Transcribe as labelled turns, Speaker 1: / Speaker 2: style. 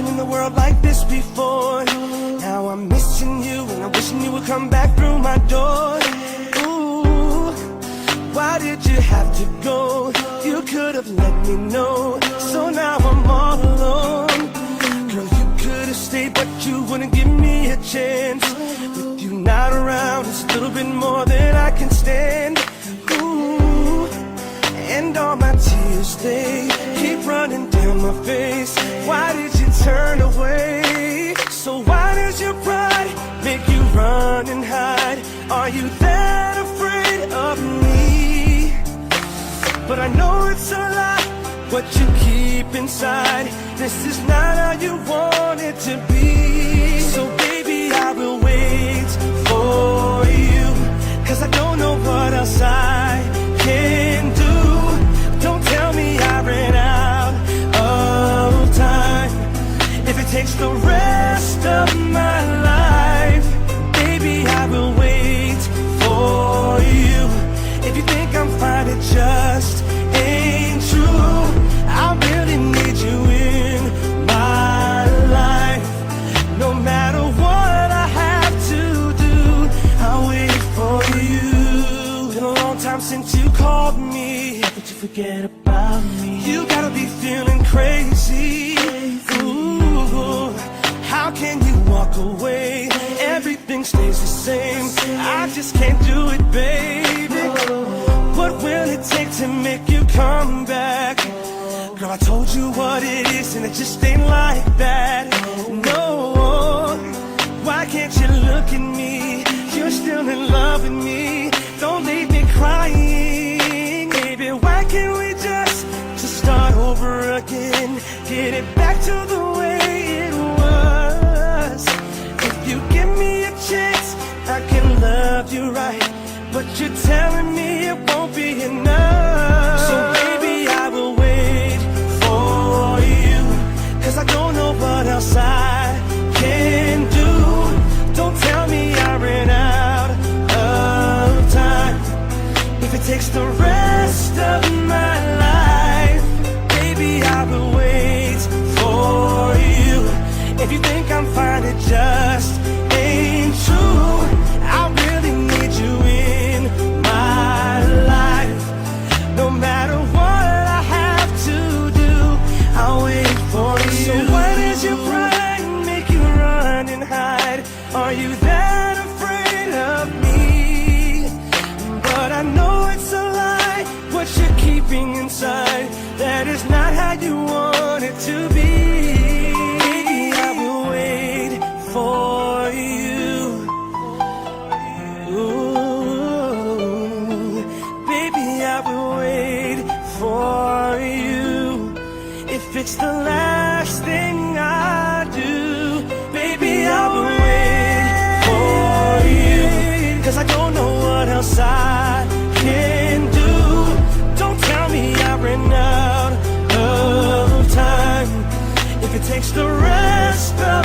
Speaker 1: nothing in the world like this before. Now I'm missing you and I'm wishing you would come back through my door. Ooh, why did you have to go? You could have let me know. So now I'm all alone. Girl, you could have stayed, but you wouldn't give me a chance. With you not around, it's a little bit more than I can stand. Ooh, and all my tears, they keep running down my face. Why did you turn away? So why does your pride make you run and hide? Are you that afraid of me? But I know it's a lie, what you keep inside. This is not how you want it to be. So baby, I will wait for you, 'cause I don't know what else I can do. Don't tell me I ran out of time. If it takes the rest of my life, baby, I will wait for you. If you think I'm fine, it just ain't true. I really need you in my life. No matter what I have to do, I'll wait for you. Been a long time since you called me, but you forget about me. You gotta be feeling crazy. Ooh, how can you walk away? Everything stays the same. I just can't do it, baby. What will it take to make you come back? Girl, I told you what it is and it just ain't like that. No, why can't you look at me? You're still in love with me. Don't leave me crying. Baby, why can't we just start over again? Get it back to the way it was. If you give me a chance, I can love you right. But you're telling me it won't be enough. So baby, I will wait for you, 'cause I don't know what else I can do. Don't tell me I ran out of time. If it takes the rest of my life, baby, I will wait for you. If you think I'm fine, it just ain't true. I really need you in my life. No matter what I have to do, I'll wait for you. So why does your pride make you run and hide? Are you that afraid of me? But I know it's a lie, what you're keeping inside. That is not how you want it to be. Baby, I will wait for you. Ooh, baby, I will wait for you. If it's the last thing I do, baby, I will wait for you. 'Cause I don't know what else I can do. Don't tell me I ran out of time. If it takes the rest of